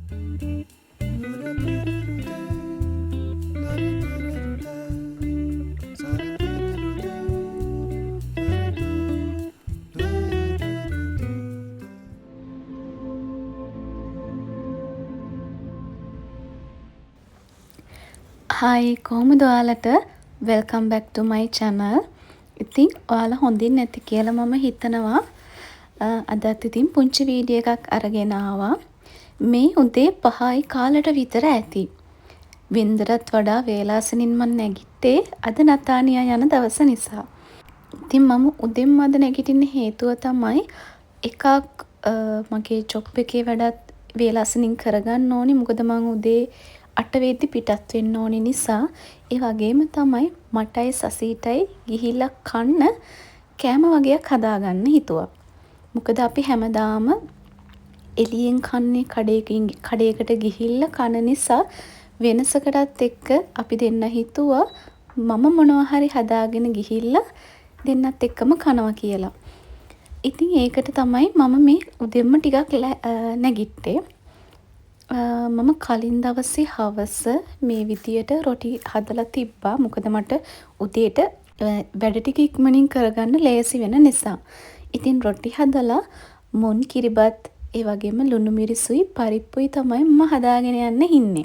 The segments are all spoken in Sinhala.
හායි කොහොමද ඔයාලට වෙල්කම් බැක් ටු මයි channel. ඉතින් ඔයාලා හොඳින් නැති කියලා මම හිතනවා. අදත් ඉතින් පුංචි වීඩියෝ එකක් අරගෙන ආවා. මේ උදේ 5යි කාලට විතර ඇති. වින්දරත් වඩා වේලාසනින් මම නැගිට්ටේ අද නතානියා යන දවස නිසා. ඉතින් මම උදෙන්ම අද නැගිටින්න හේතුව තමයි එකක් මගේ ජොබ් එකේ වැඩත් වේලාසනින් කරගන්න ඕනි. මොකද මම උදේ 8 වෙද්දි පිටත් වෙන්න ඕනි නිසා. ඒ වගේම තමයි මටයි සසීටයි ගිහිල්ලා කන්න කෑම වගේක් හදාගන්න හිතුවා. මොකද අපි හැමදාම එළියෙන් කන්නේ කඩේකට ගිහිල්ලා කන නිසා වෙනසකටත් එක්ක අපි දෙන්න හිතුවා මම මොනවා හරි හදාගෙන ගිහිල්ලා දෙන්නත් එක්කම කනවා කියලා. ඉතින් ඒකට තමයි මම මේ උදෙන්ම ටිකක් නැගිට්ටේ. මම කලින් දවසේ හවස මේ විදියට රොටි හදලා තිබ්බා. මොකද මට උදේට වැඩ ටික ඉක්මනින් කරගන්න ලේසි වෙන නිසා. ඉතින් රොටි හදලා මොන් කිරිබත් ඒ වගේම ලුණු මිරිසුයි පරිප්පුයි තමයි මම හදාගෙන යන්න ඉන්නේ.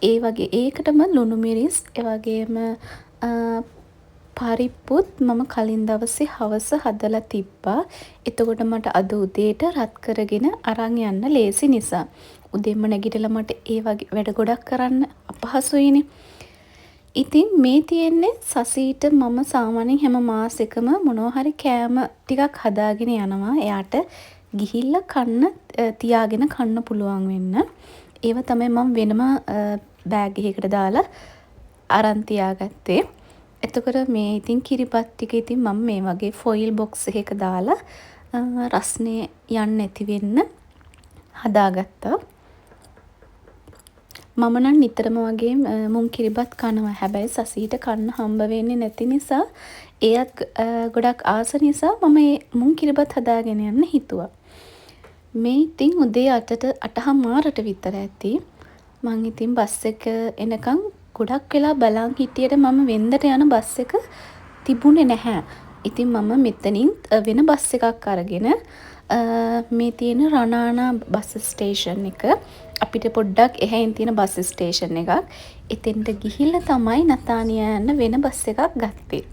ඒ වගේ ඒකටම ලුණු මිරිස් ඒ වගේම පරිප්පුත් මම කලින් දවසේ හවස හදලා තිබ්බා. එතකොට මට අද උදේට රත් කරගෙන අරන් යන්න ලේසි නිසා. උදේම නැගිටලා මට ඒ වගේ වැඩ ගොඩක් කරන්න අපහසුයිනේ. ඉතින් මේ තියෙන්නේ සසීට මම සාමාන්‍යයෙන් හැම මාසෙකම මොනවා හරි කෑම ටිකක් හදාගෙන යනවා. එයාට ගිහිල්ලා කන්න තියාගෙන කන්න පුළුවන් වෙන්න. ඒව තමයි මම වෙනම බෑග් එකකට දාලා අරන් තියාගත්තේ. එතකොට මේ ඉතින් කිරිබත් ටික ඉතින් මම මේ වගේ ෆොයිල් බොක්ස් එකක දාලා රස්නේ යන්නේ නැති වෙන්න හදාගත්තා. මම නම් නිතරම වගේ මුං කිරිබත් කනවා. හැබැයි සසීට කන්න හම්බ වෙන්නේ නැති නිසා එයත් ගොඩක් ආස නිසා මම මේ මුං කිරිබත් හදාගෙන යන්න හිතුවා. මේ ඉතින් උදේ 8:00ට විතර ඇති. මං ඉතින් බස් එක එනකන් ගොඩක් වෙලා බලන් හිටියට මම වෙන්දට යන බස් එක තිබුණේ නැහැ. ඉතින් මම මෙතනින් වෙන බස් එකක් අරගෙන මේ තියෙන රනානා බස් ස්ටේෂන් එක අපිට පොඩ්ඩක් එහයින් තියෙන බස් ස්ටේෂන් එකක්. එතෙන්ට ගිහිල්ලා තමයි නතානියා යන වෙන බස් එකක් ගත්තේ.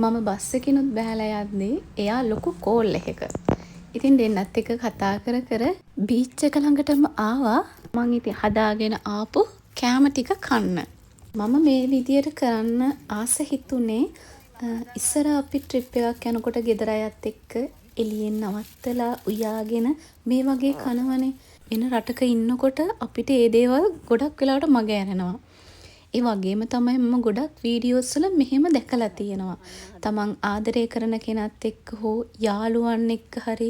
මම බස් එකකිනුත් බැහැලා යද්දී එයා ලොකු කෝල් එකක. ඉතින් දෙන්නත් එක්ක කතා කර කර බීච් එක ළඟටම ආවා. මං ඉතින් හදාගෙන ආපු කෑම ටික කන්න. මම මේ විදියට කරන්න ආස හිතුනේ ඉස්සර අපි ට්‍රිප් එකක් යනකොට ගෙදර අයත් එක්ක එළියෙන් නවත්තලා උයාගෙන මේ වගේ කනවනේ. වෙන රටක ඉන්නකොට අපිට ඒ දේවල් ගොඩක් වෙලාවට මග ඇරෙනවා. ඒ වගේම තමයි මම ගොඩක් වීඩියෝස් වල මෙහෙම දැකලා තියෙනවා. තමන් ආදරය කරන කෙනත් එක්ක හෝ යාළුවන් එක්ක හරි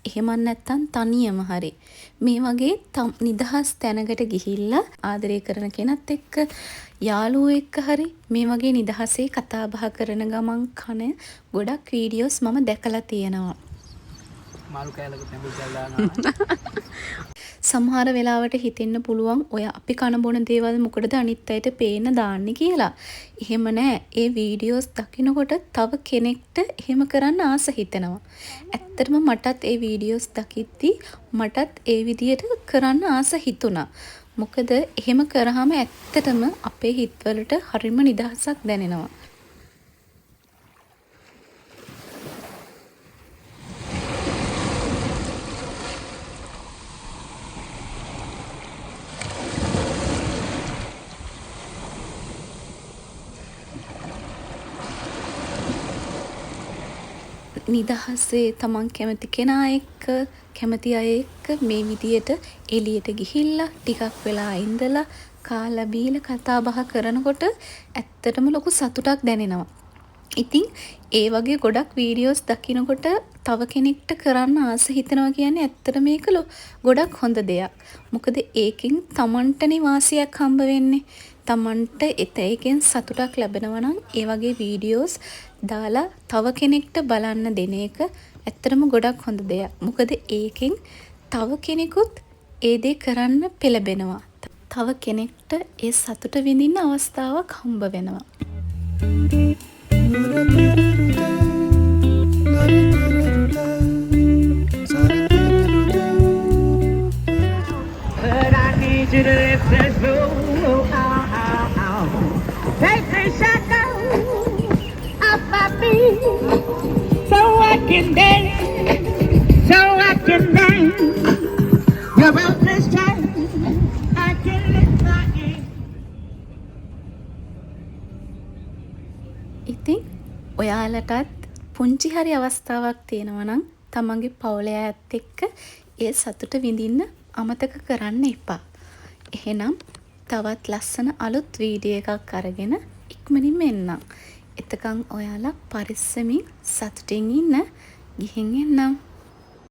එහෙම නැත්නම් තනියම හරි මේ වගේ නිදහස් තැනකට ගිහිල්ලා ආදරය කරන කෙනත් එක්ක යාළුවෝ එක්ක හරි මේ වගේ නිදහසේ කතා බහ කරන ගමන් කන ගොඩක් වීඩියෝස් මම දැකලා තියෙනවා. මාළු කෑල්ලක තැඹිලි දානවා. සමහර වෙලාවට හිතෙන්න පුළුවන් ඔය අපි කන බොන දේවල් මොකටද අනිත් අයට පේන්න දාන්නේ කියලා. එහෙම නෑ. ඒ වීඩියෝස් දකිනකොට තව කෙනෙක්ට එහෙම කරන්න ආස හිතෙනවා. ඇත්තටම මටත් ඒ වීඩියෝස් දකිද්දි මටත් ඒ විදියට කරන්න ආස හිතුණා. මොකද එහෙම කරාම ඇත්තටම අපේ හිතවලට හරිම නිදහසක් දැනෙනවා. නිදහසේ තමන් කැමති කෙනා එක්ක කැමති අය එක්ක මේ විදියට එළියට ගිහිල්ලා ටිකක් වෙලා ඉඳලා කාලා බීලා කතා බහ කරනකොට ඇත්තටම ලොකු සතුටක් දැනෙනවා. ඉතින් ඒ වගේ ගොඩක් වීඩියෝස් දකිනකොට තව කෙනෙක්ට කරන්න ආස හිතෙනවා කියන්නේ ඇත්තට මේක ගොඩක් හොඳ දෙයක්. මොකද ඒකෙන් තමන්ටනේ වාසියක් හම්බ වෙන්නේ. තමන්ට ඒකෙන් සතුටක් ලැබෙනවා නම් ඒ වගේ වීඩියෝස් දාලා තව කෙනෙක්ට බලන්න දෙන එක ඇත්තටම ගොඩක් හොඳ දෙයක්. මොකද ඒකෙන් තව කෙනෙකුත් ඒ දේ කරන්න පෙළඹෙනවා. තව කෙනෙක්ට ඒ සතුට විඳින්න අවස්ථාවක් හම්බ වෙනවා. But I need you to lift this room. Take the shackle off my feet so I can dance, so I can dance. About this time, I can lift my hand. ඉතින් ඔයාලටත් පුංචි හරි අවස්ථාවක් තියෙනවා නම් තමන්ගේ පවුලේ අයත් එක්ක ඒ සතුට විඳින්න අමතක කරන්න එපා. එහෙනම් තවත් ලස්සන අලුත් වීඩියෝ එකක් අරගෙන ඉක්මනින්ම එන්නම්. එතකන් ඔයාලා පරිස්සමින් සතුටින් ඉන්න. ගිහින් එන්නම්.